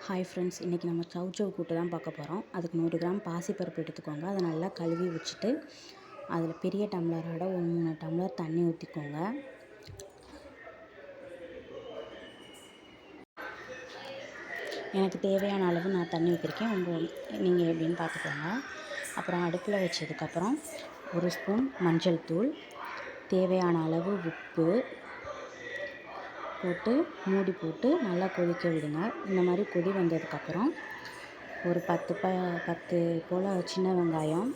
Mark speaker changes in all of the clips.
Speaker 1: Hi friends, இன்றைக்கி நம்ம சௌசௌ கூட்டு தான் பார்க்க போகிறோம். அதுக்கு 100 கிராம் பாசிப்பருப்பு எடுத்துக்கோங்க. அதை நல்லா கழுவி வச்சுட்டு அதில் பெரிய டம்ளரோட ஒரு 3 டம்ளர் தண்ணி ஊற்றிக்கோங்க. எனக்கு தேவையான அளவு நான் தண்ணி ஊற்றிருக்கேன். நீங்கள் எப்படின்னு பார்த்துக்கோங்க. அப்புறம் அடுப்பில் வச்சதுக்கப்புறம் 1 ஸ்பூன் மஞ்சள் தூள், தேவையான அளவு உப்பு போட்டு மூடி போட்டு நல்லா கொதிக்க விடுங்க. இந்த மாதிரி கொதி வந்ததுக்கப்புறம் ஒரு 10 போல் சின்ன வெங்காயம்,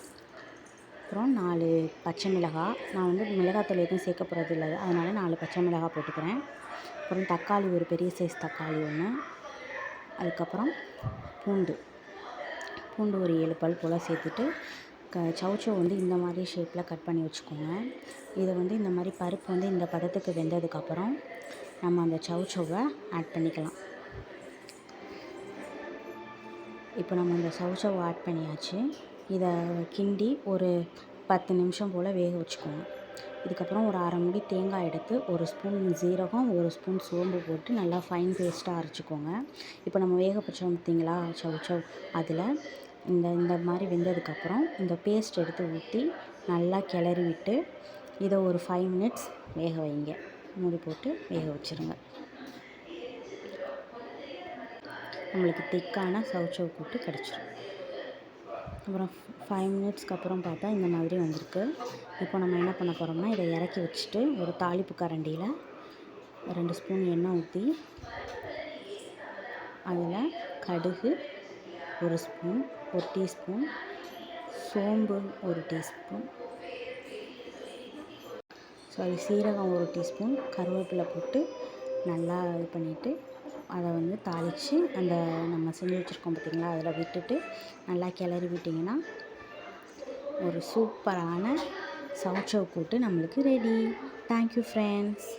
Speaker 1: அப்புறம் 4 பச்சை மிளகாய். நான் மிளகாத்தூள் எதுவும் சேர்க்க போகிறது இல்லை, அதனால் 4 பச்சை மிளகாய் போட்டுக்கிறேன். அப்புறம் தக்காளி, ஒரு பெரிய சைஸ் தக்காளி 1. அதுக்கப்புறம் பூண்டு ஒரு 7 பல் போல் சேர்த்துட்டு சௌசௌ இந்த மாதிரி ஷேப்பில் கட் பண்ணி வச்சுக்கோங்க. இதை இந்த மாதிரி பருப்பு இந்த பதத்துக்கு வெந்ததுக்கப்புறம் நம்ம அந்த சௌசௌவை ஆட் பண்ணிக்கலாம். இப்போ நம்ம அந்த சௌசௌவை ஆட் பண்ணியாச்சு. இதை கிண்டி ஒரு 10 நிமிஷம் போல் வேக வச்சுக்கோங்க. இதுக்கப்புறம் ஒரு அரை மூடி தேங்காய் எடுத்து 1 ஸ்பூன் ஜீரகம், 1 ஸ்பூன் சோம்பு போட்டு நல்லா ஃபைன் பேஸ்ட்டாக அரைச்சிக்கோங்க. இப்போ நம்ம வேக வச்சோம் பார்த்திங்களா சௌசௌ, அதில் இந்த மாதிரி வெந்ததுக்கப்புறம் இந்த பேஸ்ட் எடுத்து ஊற்றி நல்லா கிளறி விட்டு இதை ஒரு 5 மினிட்ஸ் வேக வைங்க. மூடி போட்டு வேக வச்சுருங்க. நம்மளுக்கு திக்கான சௌசௌ கூட்டு கிடச்சிரும். அப்புறம் 5 மினிட்ஸ்க்கு அப்புறம் பார்த்தா இந்த மாதிரி வந்திருக்கு. இப்போ நம்ம என்ன பண்ண போகிறோம்னா, இதை இறக்கி வச்சுட்டு ஒரு தாளிப்பு கரண்டியில் 2 ஸ்பூன் எண்ணெய் ஊற்றி அதில் கடுகு 1 ஸ்பூன், 1 டீஸ்பூன் சோம்பு, 1 டீஸ்பூன் சீரகம் 1 டீஸ்பூன், கருவேப்பிலை போட்டு நல்லா இது பண்ணிவிட்டு அதை தாளித்து அந்த நம்ம செஞ்சு வச்சுருக்கோம் பார்த்திங்களா, அதில் விட்டுட்டு நல்லா கிளறி விட்டிங்கன்னா ஒரு சூப்பரான சௌசௌ கூட்டு நம்மளுக்கு ரெடி. Thank you friends.